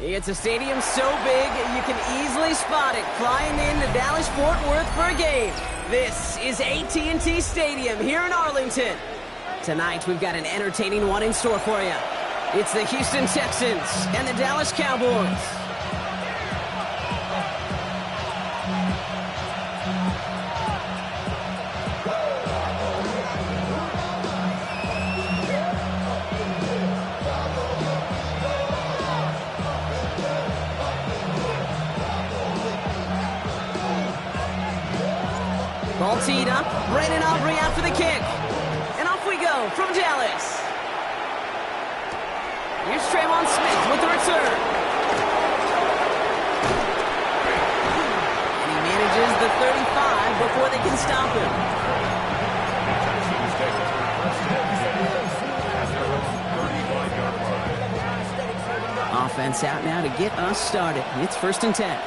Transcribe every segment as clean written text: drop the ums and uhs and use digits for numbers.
It's a stadium so big you can easily spot it flying into Dallas-Fort Worth for a game. This is AT&T Stadium here in Arlington. Tonight we've got an entertaining one in store for you. It's the Houston Texans and the Dallas Cowboys. Ball teed up, Brandon Aubrey out for the kick. And off we go from Dallas. Here's Trayvon Smith with the return. And he manages the 35 before they can stop him. Offense out now to get us started. It's 1st and 10.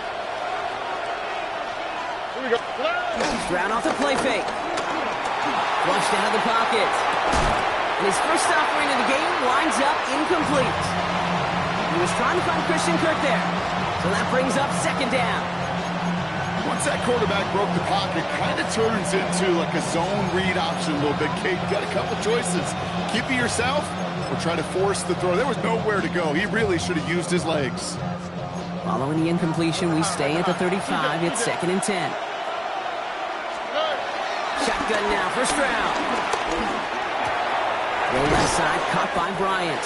Stroud off the play fake. Flushed out of the pocket. And his first offering of the game winds up incomplete. He was trying to find Christian Kirk there. So that brings up 2nd down. Once that quarterback broke the pocket, kind of turns into like a zone read option a little bit. Kate, you got a couple choices. Keep it yourself or try to force the throw. There was nowhere to go. He really should have used his legs. Following the incompletion, we stay at the 35. It's 2nd and 10. Shotgun now for Stroud. Roll left side, caught by Bryant.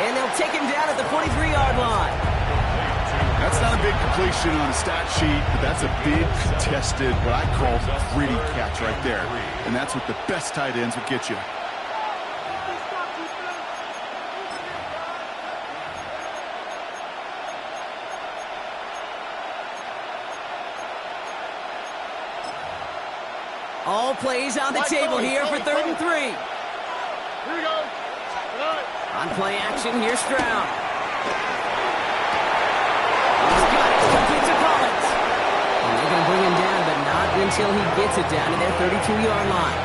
And they'll take him down at the 43-yard line. That's not a big completion on a stat sheet, but that's a big contested, what I call gritty catch right there. And that's what the best tight ends would get you. All plays on the table here for 3rd and 3. Here we go. On play action, here's Stroud. He's got it. Complete to Collins. And they're going to bring him down, but not until he gets it down to their 32-yard line.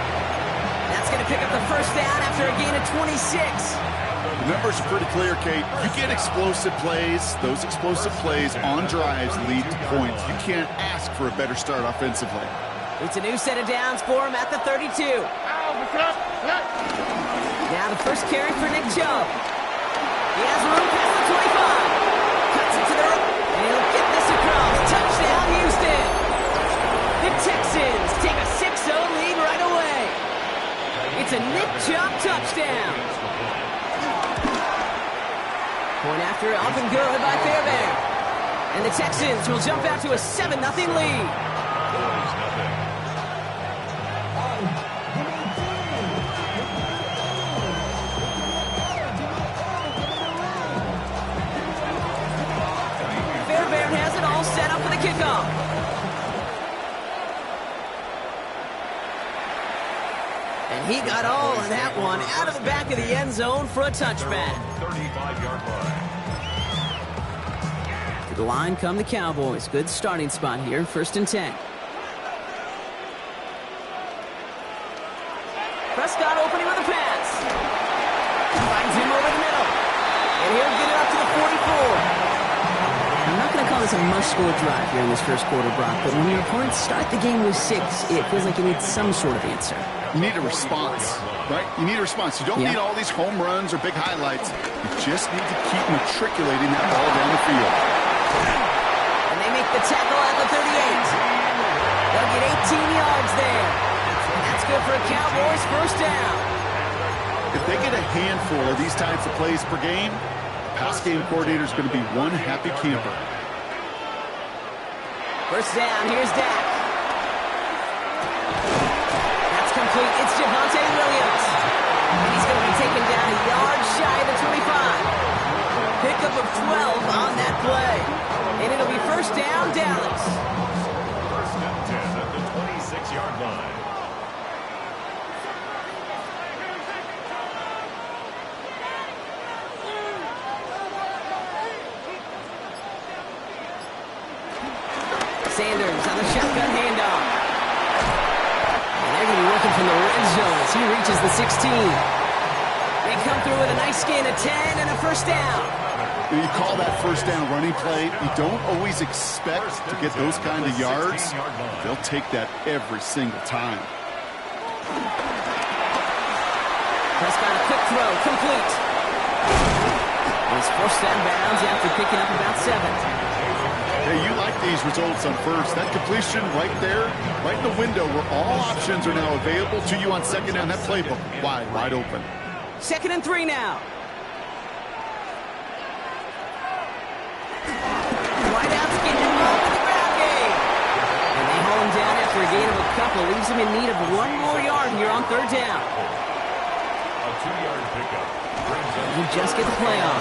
That's going to pick up the 1st down after a gain of 26. The numbers are pretty clear, Kate. You get explosive plays. Those explosive plays on drives lead to points. You can't ask for a better start offensively. It's a new set of downs for him at the 32. Now the first carry for Nick Chubb. He has room past the 25. Cuts it to the right. And he'll get this across. Touchdown, Houston. The Texans take a 6-0 lead right away. It's a Nick Chubb touchdown. Point after up and good by Fairbairn. And the Texans will jump out to a 7-0 lead. Fairbairn has it all set up for the kickoff. And he got all of that one out of the back of the end zone for a touchback. 35-yard line. To the line come the Cowboys. Good starting spot here, 1st and 10. Prescott opening with a pass. Finds him over the middle. And he'll get it up to the 44. I'm not going to call this a must-score drive here in this first quarter, Brock, but when your opponents start the game with 6, it feels like you need some sort of answer. You need a response, right? You need a response. You don't need all these home runs or big highlights. You just need to keep matriculating that ball down the field. And they make the tackle at the 38. They'll get 18 yards there. That's good for a Cowboys 1st down. If they get a handful of these types of plays per game, pass game coordinator is going to be one happy camper. 1st down, here's Dak. That's complete. It's Javonte Williams. And he's going to be taken down a yard shy of the 25. Pickup of 12 on that play. And it'll be 1st down, Dallas. 1st and 10 at the 26-yard line. Sanders on the shotgun handoff. And they're going to be working from the red zone as he reaches the 16. They come through with a nice gain of 10 and a 1st down. You call that first down running play. You don't always expect to get those kind of yards. They'll take that every single time. Prescott, a quick throw, complete. He's forced out of bounds after picking up about 7. Hey, you like these results on first. That completion right there, right in the window where all options are now available to you on second down. That playbook wide open. 2nd and 3 now. Wideouts getting involved in the ground game. And they hold him down after a gain of a couple. Leaves him in need of 1 more yard here on 3rd down. A 2-yard pickup. You just get the play on.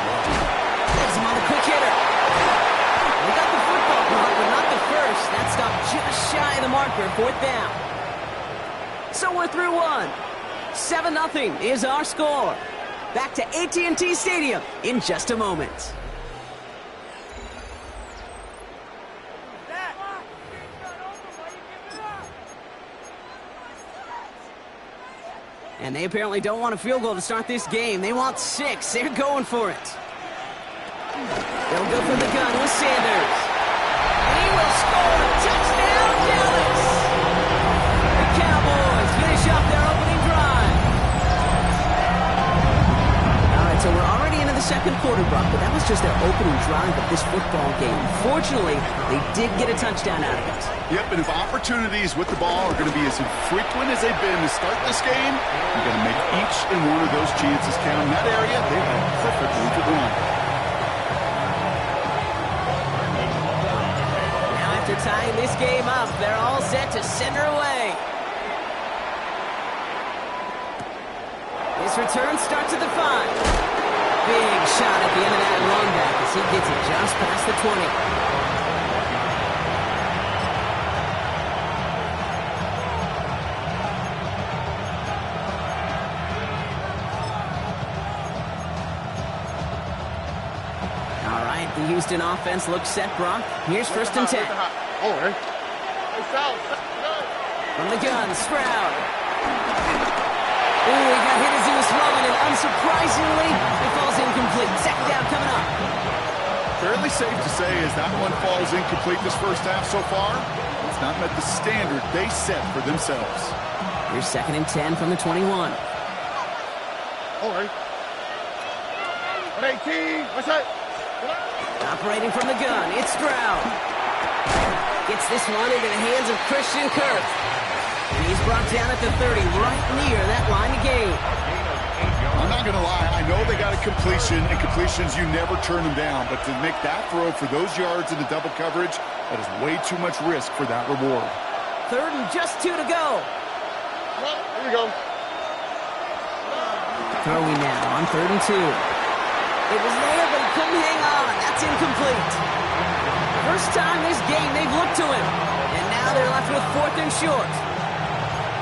There's him on the quick hitter. We got the football block, but not the first. That stopped just shy of the marker, 4th down. So we're through 1. 7-0 is our score. Back to AT&T Stadium in just a moment. And they apparently don't want a field goal to start this game. They want 6. They're going for it. They'll go for the gun with Sanders. And he will score. Touchdown, Dallas! The Cowboys finish off their opening drive. All right, so we're already into the 2nd quarter, Brock, but that was just their opening drive of this football game. Fortunately, they did get a touchdown out of it. Yep, and if opportunities with the ball are going to be as infrequent as they've been to start this game, you've got to make each and one of those chances count. In that area, they had a perfect room to run. Now after tying this game up, they're all set to send her away. This return starts at the 5. Big shot at the end of that run back as he gets it just past the 20. The Houston offense looks set, Brock. Here's 1st and 10. From the gun, Stroud. Ooh, he got hit as he was throwing, and unsurprisingly, it falls incomplete. 2nd down coming up. Fairly safe to say as that one falls incomplete this first half so far, it's not met the standard they set for themselves. Here's 2nd and 10 from the 21. All right. 118. What's that? Operating from the gun, it's Stroud. Gets this one into the hands of Christian Kirk. And he's brought down at the 30, right near that line of gain. I'm not going to lie, I know they got a completion, and completions, you never turn them down. But to make that throw for those yards in the double coverage, that is way too much risk for that reward. 3rd and just 2 to go. Well, here we go. Throwing now on 3rd and 2. It was there, but he couldn't hang on. That's incomplete. First time this game they've looked to him. And now they're left with 4th and short.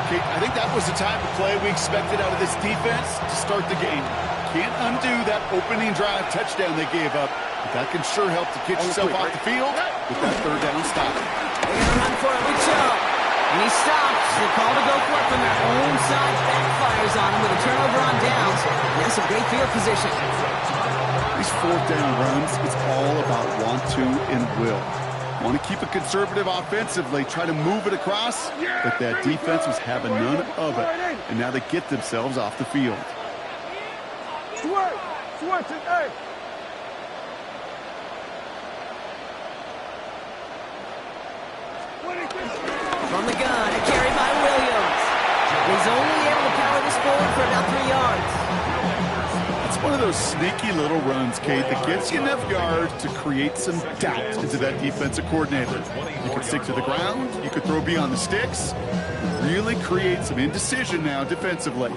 Okay, I think that was the type of play we expected out of this defense to start the game. Can't undo that opening drive touchdown they gave up. But that can sure help to get yourself off the field with that 3rd down stop. They're going to run for it with Joe. And he stops. The call to go for it from their own side backfires on him with a turnover on downs. And that's a great field position. These 4th down runs, it's all about want to and will. Want to keep it conservative offensively, try to move it across, but that defense was having none of it. And now they get themselves off the field. From the gun, a carry by Williams. He's only able to power this forward for about 3 yards. It's one of those sneaky little runs, Kate, that gets you enough yards to create some doubt into that defensive coordinator. You can stick to the ground, you could throw beyond the sticks, really create some indecision now defensively.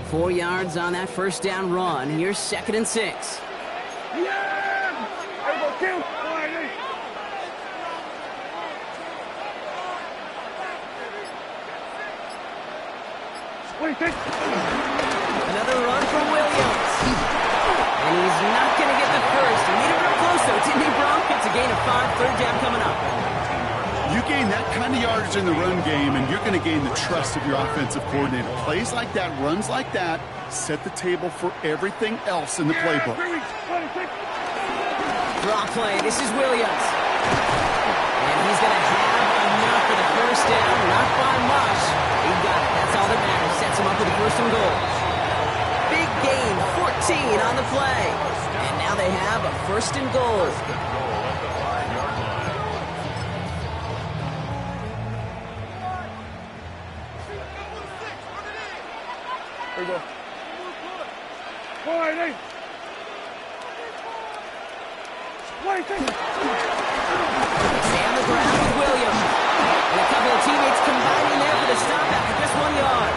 4 yards on that first down run. Here's 2nd and 6. Another run from Williams. And he's not going to get the first. He made it real close, though, didn't he, Brock? It's a gain of 5, 3rd down coming up. You gain that kind find the yardage in the run game, and you're going to gain the trust of your offensive coordinator. Plays like that, runs like that, set the table for everything else in the playbook. Draw play. This is Williams. And he's going to have enough for the first down. Not by much. He got it. That's all that matters. Sets him up with the first and goal. Big gain, 14 on the play. And now they have a first and goal. Here we go. Boy, they. Stay on the ground with Williams. And a couple of teammates combining there for the stop after just 1 yard.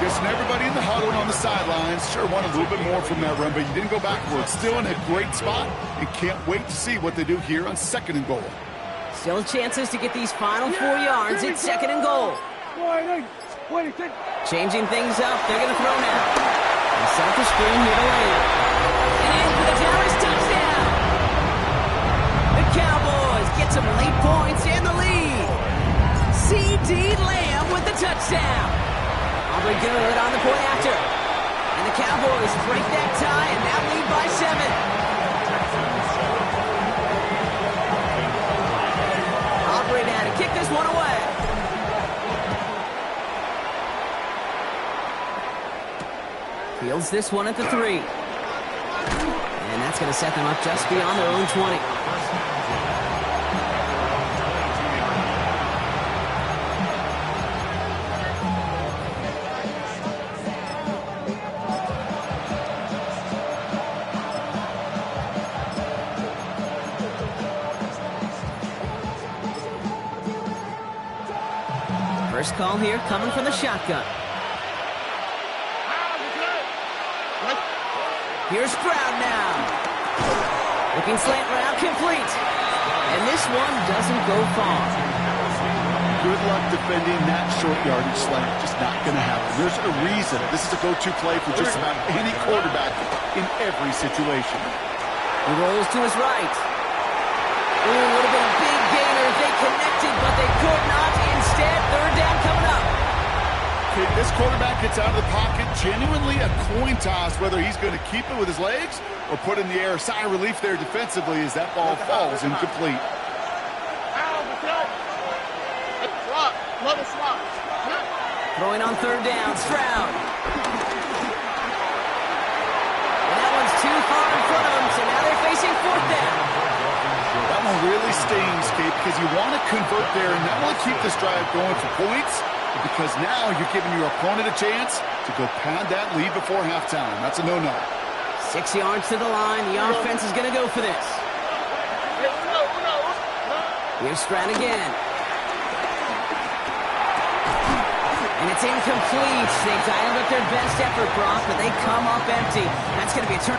Guessing everybody in the huddle and on the sidelines. Sure, wanted a little bit more from that run, but you didn't go backwards. Still in a great spot, and can't wait to see what they do here on second and goal. Still chances to get these final 4 yards. It's second and goal. Changing things up. They're going to throw now. And set the screen here to land. And in for the Dallas touchdown. The Cowboys get some late points in the lead. C.D. Lamb with the touchdown. Aubrey good on the point after. And the Cowboys break that tie and now lead by 7. Aubrey now to kick this one away. Fields this one at the 3. And that's going to set them up just beyond their own 20. First call here coming from the shotgun. Here's Stroud now. Looking slant route complete. And this one doesn't go far. Good luck defending that short yardage slant. Just not going to happen. There's a reason. This is a go-to play for just about any quarterback in every situation. He rolls to his right. Ooh, would have been a big gainer if they connected, but they could not. Instead, third down coming up. This quarterback gets out of the pocket, genuinely a coin toss whether he's going to keep it with his legs or put in the air. Sigh of relief there defensively as that ball falls incomplete. Throwing on third down, Stroud. And that one's too far in front of him, so now they're facing fourth down. That one really stings, Kate, because you want to convert there and not only keep this drive going for points, because now you're giving your opponent a chance to go pound that lead before halftime. That's a no-no. 6 yards to the line. The offense is going to go for this. Here's Stroud again. And it's incomplete. They dialed up their best effort, Brock, but they come up empty. That's going to be a turn.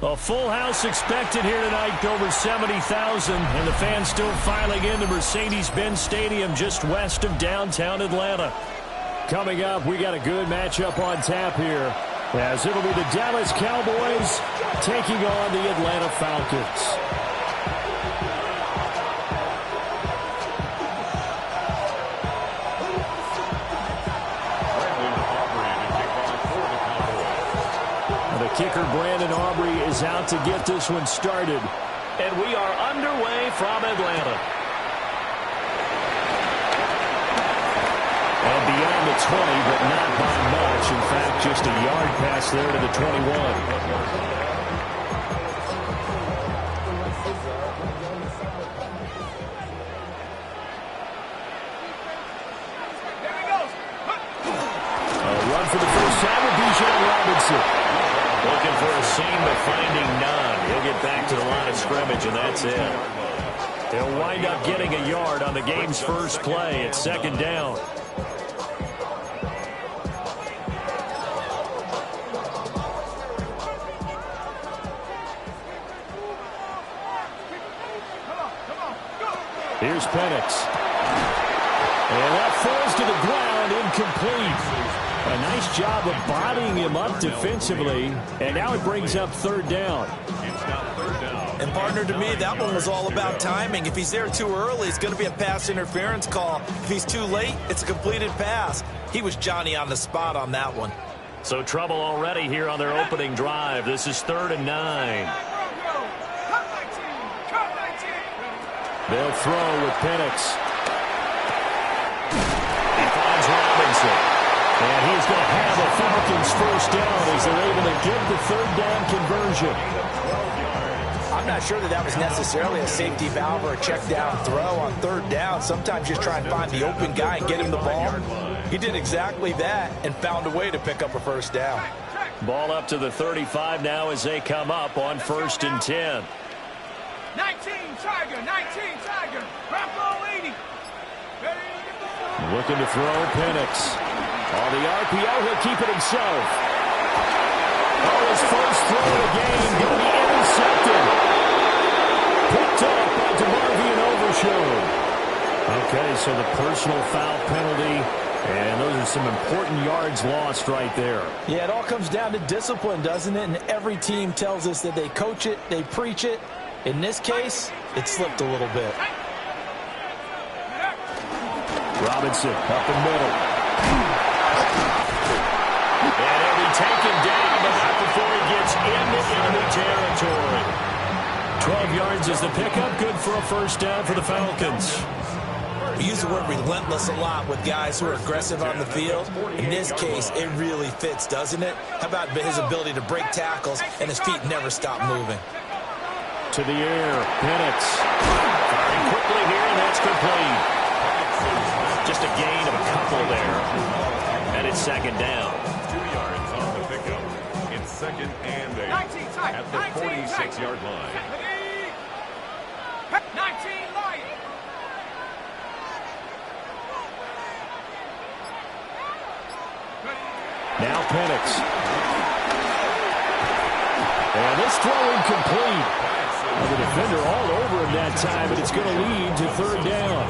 A full house expected here tonight, over 70,000, and the fans still filing into Mercedes-Benz Stadium just west of downtown Atlanta. Coming up, we got a good matchup on tap here. As it'll be the Dallas Cowboys taking on the Atlanta Falcons. The kicker, Brandon Aubrey, is out to get this one started. And we are underway from Atlanta. And beyond the 20, but not by much. In fact, just a yard pass there to the 21. A run for the first time with Bijan Robinson. Looking for a seam, but finding none. He'll get back to the line of scrimmage, and that's it. He'll wind up getting a yard on the game's first play. It's second down. Here's Penix. And that falls to the ground, incomplete. A nice job of bodying him up defensively. And now it brings up third down. And partner, to me, that one was all about timing. If he's there too early, it's going to be a pass interference call. If he's too late, it's a completed pass. He was Johnny on the spot on that one. So trouble already here on their opening drive. This is 3rd and 9. They'll throw with Penix. He finds Robinson. And he's going to have a Falcons first down as they're able to get the third down conversion. I'm not sure that was necessarily a safety valve or a check down throw on third down. Sometimes just try and find the open guy and get him the ball. He did exactly that and found a way to pick up a first down. Ball up to the 35 now as they come up on 1st and 10. 19 Tiger, 19 Tiger, Bravo 80. Looking to throw Penix. On the RPO, he'll keep it himself. Oh, his first throw of the game going to be intercepted. Picked up by DeMarvion Overshown. Okay, so the personal foul penalty, and those are some important yards lost right there. Yeah, it all comes down to discipline, doesn't it? And every team tells us that they coach it, they preach it. In this case, it slipped a little bit. Robinson up the middle. And he'll be taken down, but not before he gets into enemy territory. 12 yards is the pickup. Good for a first down for the Falcons. We use the word relentless a lot with guys who are aggressive on the field. In this case, it really fits, doesn't it? How about his ability to break tackles and his feet never stop moving? To the air, Penix. Firing quickly here, and that's complete. Just a gain of a couple there. And it's second down. 2 yards on the pickup. It's 2nd and 8 at the 46-yard line. 19 Lion. Now Penix. And this throw incomplete. The defender all over him that time, and it's going to lead to third down.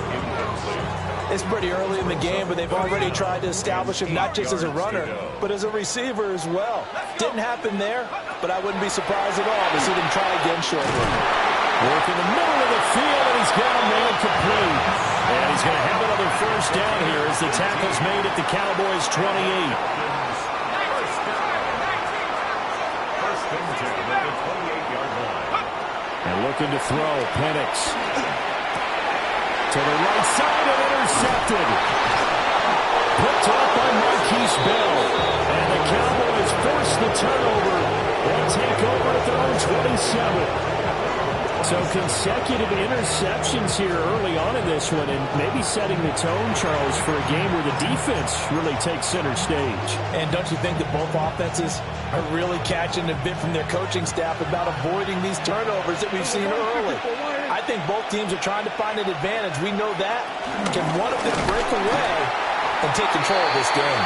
It's pretty early in the game, but they've already tried to establish him not just as a runner, but as a receiver as well. Didn't happen there, but I wouldn't be surprised at all to see them try again shortly. Work in the middle of the field, and he's got a man complete. And he's going to have another first down here as the tackle's made at the Cowboys' 28. First and 10 at the 28-yard line. And looking to throw, Penix. To the right side and intercepted. Picked up by Marquise Bell. And the Cowboys force the turnover. They'll take over at their own 27. So consecutive interceptions here early on in this one, and maybe setting the tone, Charles, for a game where the defense really takes center stage. And don't you think that both offenses are really catching a bit from their coaching staff about avoiding these turnovers that we've seen early? I think both teams are trying to find an advantage. We know that. Can one of them break away and take control of this game?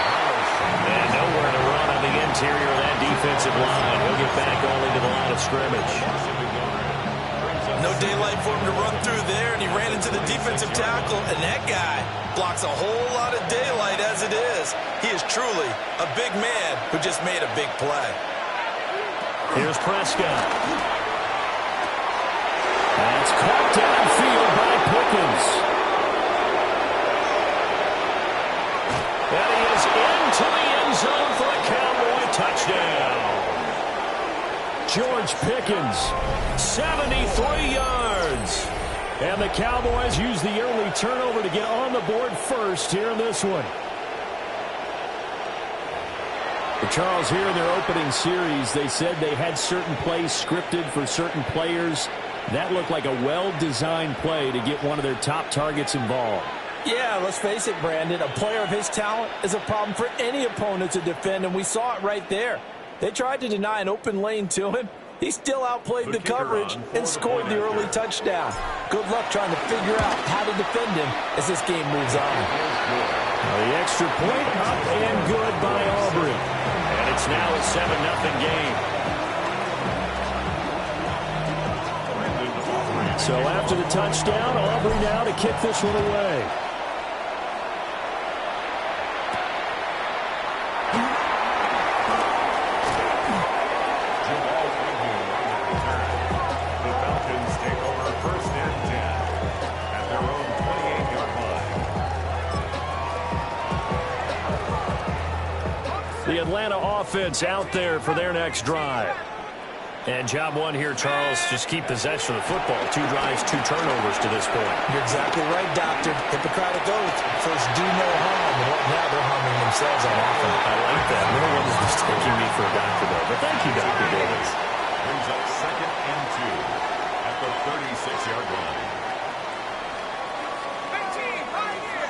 And nowhere to run on the interior of that defensive line. He'll get back only to the line of scrimmage. No daylight for him to run through there, and he ran into the defensive tackle, and that guy blocks a whole lot of daylight as as it is. He is truly a big man who just made a big play. Here's Prescott. That's caught downfield by Pickens. And he is into the end zone for a Cowboy touchdown. George Pickens, 73 yards. And the Cowboys use the early turnover to get on the board first here in this one. But Charles, here in their opening series, they said they had certain plays scripted for certain players. That looked like a well-designed play to get one of their top targets involved. Yeah, let's face it, Brandon. A player of his talent is a problem for any opponent to defend, and we saw it right there. They tried to deny an open lane to him. He still outplayed the coverage and scored the early touchdown. Good luck trying to figure out how to defend him as this game moves on. The extra point up and good by Aubrey. And it's now a 7-0 game. So after the touchdown, Aubrey now to kick this one away. The Atlanta offense out there for their next drive. And job one here, Charles, just keep possession of the football. 2 drives, 2 turnovers to this point. You're exactly right, Doctor. Hippocratic oath. First, do no harm. And now they're harming themselves on offense. I like that. No one is mistaking me for a doctor, though. But thank you, Dr. Davis. Brings up 2nd and 2 at the 36-yard line. 15, right here.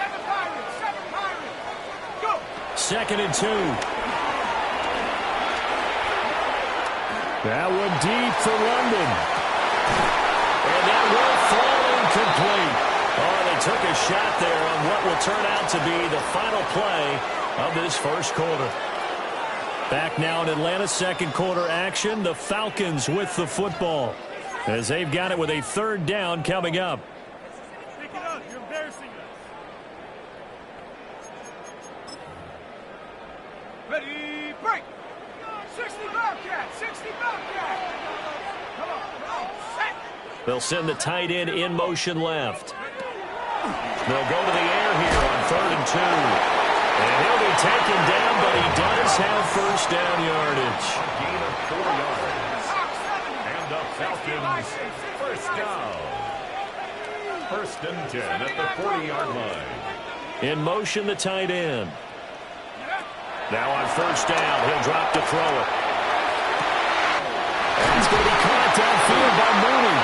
7 Pirates, 7 Pirates. Go. 2nd and 2. That one deep for London. And that will fall incomplete. Oh, they took a shot there on what will turn out to be the final play of this first quarter. Back now in Atlanta, second quarter action. The Falcons with the football as they've got it with a 3rd down coming up. Pick it up. You're embarrassing us. Ready, break. 60 Bobcat, 60 Bobcat. Come on, set. They'll send the tight end in motion left. They'll go to the air here on 3rd and 2. And he'll be taken down, but he does have first down yardage. Gain of 4 yards. And the Falcons, first down. 1st and 10 at the 40-yard line. In motion, the tight end. Now on first down, he'll drop to throw it. And he's going to be caught downfield by Mooney.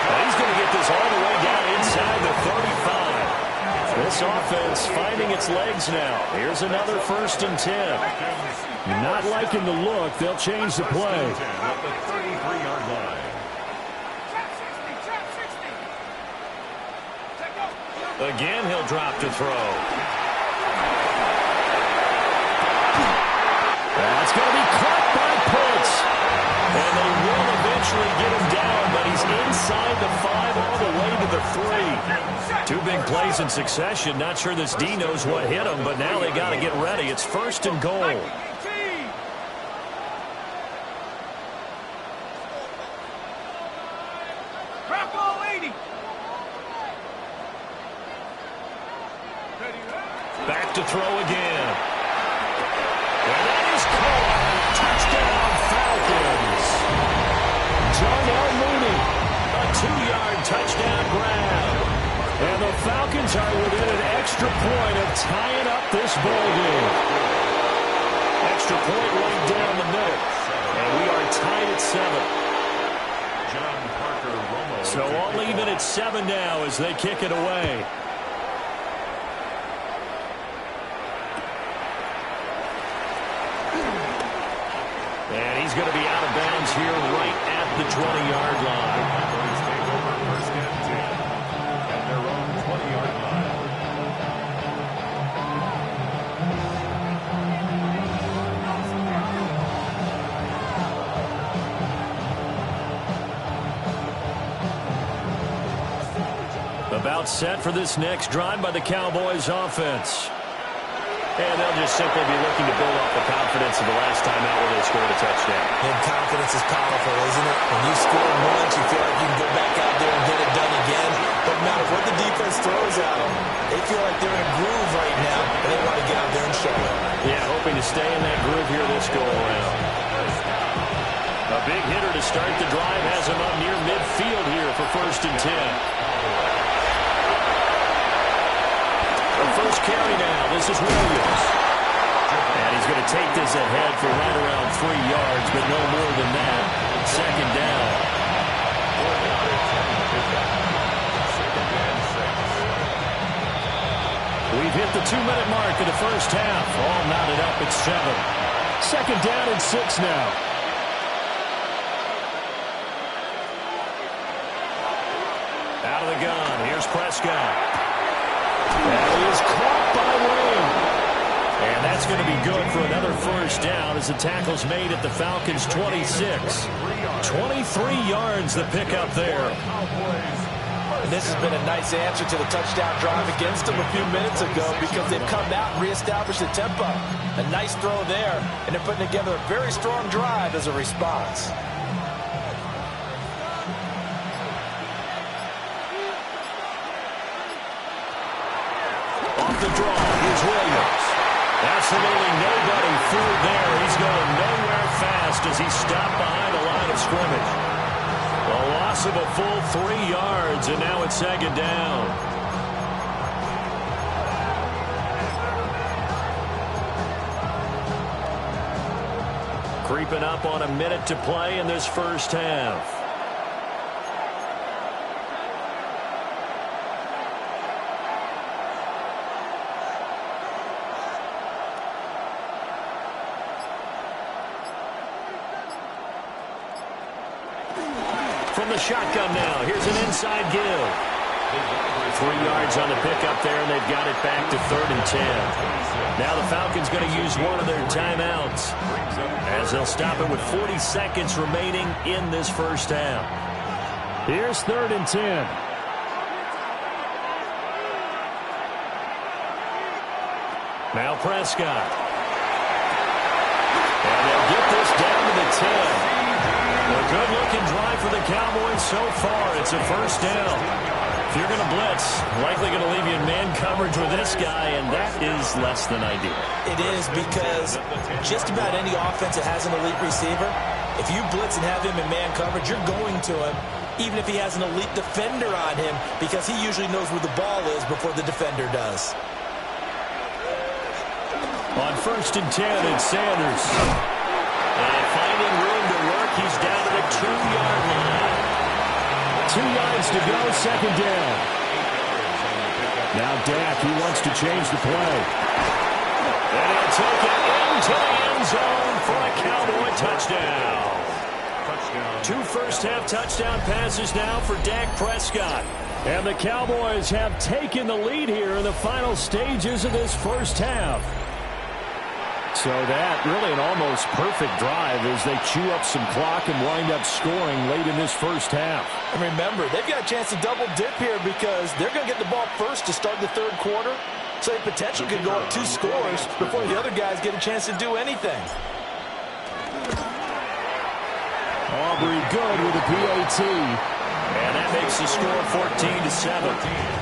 And he's going to get this all the way down inside the 35. This offense finding its legs now. Here's another 1st and 10. Not liking the look. They'll change the play. At the 33-yard line. Again, he'll drop to throw. That's going to be caught by Pitts. And they will eventually get him down, but he's inside the 5 all the way to the 3. 2 big plays in succession. Not sure this D knows what hit him, but now they got to get ready. It's 1st and goal. Back to throw again. And that is caught. Touchdown, Falcons. Darnell Mooney, a 2-yard touchdown grab. And the Falcons are within an extra point of tying up this ball game. Extra point right down the middle. And we are tied at 7. John Parker Romo. So all even at 7 now as they kick it away. And he's going to be out of bounds here right at the 20-yard line. Cowboys take over 1st and 10 at their own 20-yard line. About set for this next drive by the Cowboys offense. And they'll just simply be looking to build off the confidence of the last time out where they scored a touchdown. And confidence is powerful, isn't it? When you score once, you feel like you can go back out there and get it done again. But no matter what the defense throws at them, they feel like they're in a groove right now, and they want to get out there and show it. Yeah, hoping to stay in that groove here this go-around. A big hitter to start the drive has him up near midfield here for 1st and 10. First carry now. This is Williams. And he's going to take this ahead for right around 3 yards, but no more than that. 2nd down. We've hit the 2-minute mark of the first half. All knotted up at 7. 2nd down and 6 now. Out of the gun. Here's Prescott. And he is caught by Wayne. And that's going to be good for another 1st down as the tackle's made at the Falcons' 26. 23 yards the pickup there. And this has been a nice answer to the touchdown drive against them a few minutes ago because they've come out and reestablished the tempo. A nice throw there, and they're putting together a very strong drive as a response. The draw. Here's Williams. Absolutely nobody fooled there. He's going nowhere fast as he's stopped behind the line of scrimmage. A loss of a full 3 yards, and now it's 2nd down. Creeping up on a minute to play in this first half. From the shotgun now, here's an inside give. 3 yards on the pickup there, and they've got it back to 3rd and 10. Now the Falcons going to use one of their timeouts as they'll stop it with 40 seconds remaining in this first half. Here's 3rd and 10. Now Prescott. And they'll get this down to the 10. A good-looking drive for the Cowboys so far. It's a 1st down. If you're going to blitz, likely going to leave you in man coverage with this guy, and that is less than ideal. It is because just about any offense that has an elite receiver, if you blitz and have him in man coverage, you're going to him, even if he has an elite defender on him, because he usually knows where the ball is before the defender does. On 1st and 10, it's Sanders. And finding room to work, he's down to the 2-yard line. 2 yards to go, 2nd down. Now Dak, he wants to change the play. And he'll take it into the end zone for a Cowboy touchdown. 2 first-half touchdown passes now for Dak Prescott. And the Cowboys have taken the lead here in the final stages of this first half. So that really an almost perfect drive as they chew up some clock and wind up scoring late in this first half. And remember, they've got a chance to double dip here because they're going to get the ball first to start the 3rd quarter. So they potentially could go up 2 scores before the other guys get a chance to do anything. Aubrey good with a PAT. And that makes the score 14-7.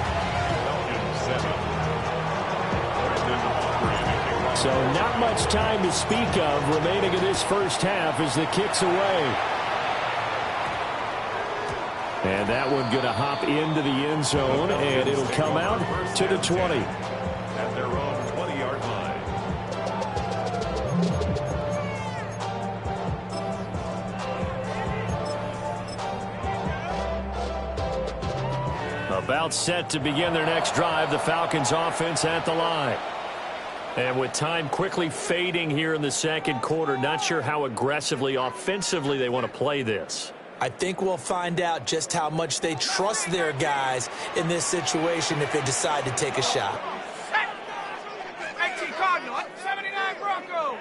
So not much time to speak of remaining in this first half as the kick's away. And that one going to hop into the end zone, and it'll come out to the 20. At their own 20-yard line. About set to begin their next drive, the Falcons offense at the line. And with time quickly fading here in the 2nd quarter, not sure how aggressively, offensively they want to play this. I think we'll find out just how much they trust their guys in this situation if they decide to take a shot. 18 Cardinal, 79 Broncos.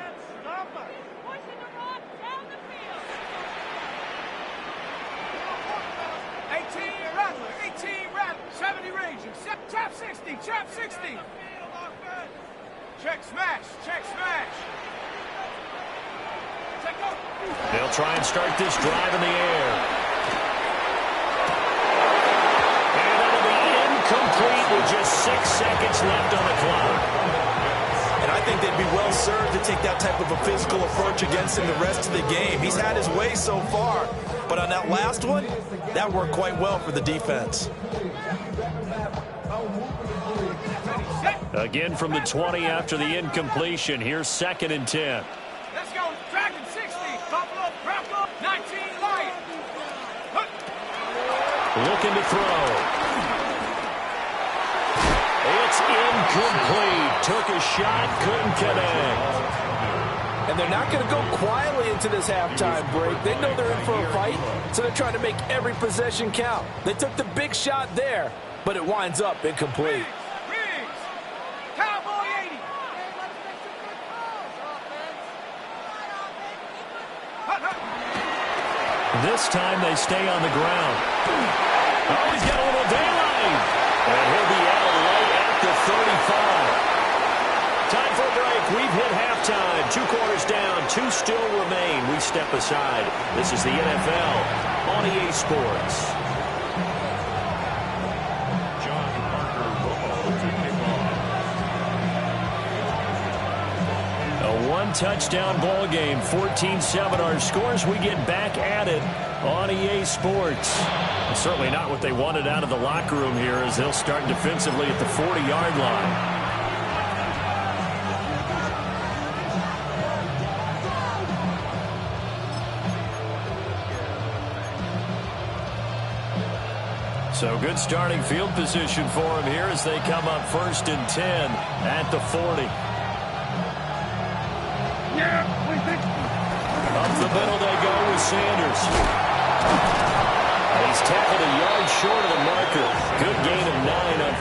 18 Rattler, 70 Rangers. Trap 60, trap 60. Check smash, check smash. Check out. They'll try and start this drive in the air. And it'll be incomplete with just 6 seconds left on the clock. And I think they'd be well served to take that type of a physical approach against him the rest of the game. He's had his way so far, but on that last one, that worked quite well for the defense. Again from the 20 after the incompletion. Here's 2nd and 10. Let's go. Dragon 60. Buffalo, Bronco, 19 Lion. Looking to throw. It's incomplete. Took a shot, couldn't connect. And they're not going to go quietly into this halftime break. They know they're in for a fight, so they're trying to make every possession count. They took the big shot there, but it winds up incomplete. Riggs. Cowboy 80. This time they stay on the ground. Oh, he's got a little daylight. And he'll be out right at the 35. Time for a break. We've hit halftime. 2 quarters down. 2 still remain. We step aside. This is the NFL on EA Sports. John Parker Romo to kick off. A 1-touchdown ball game. 14-7 our scores. We get back at it on EA Sports. Certainly not what they wanted out of the locker room here as they'll start defensively at the 40-yard line. So good starting field position for him here as they come up 1st and 10 at the 40. Up the middle they go with Sanders. He's tackled a yard short of the marker. Good gain of 9 on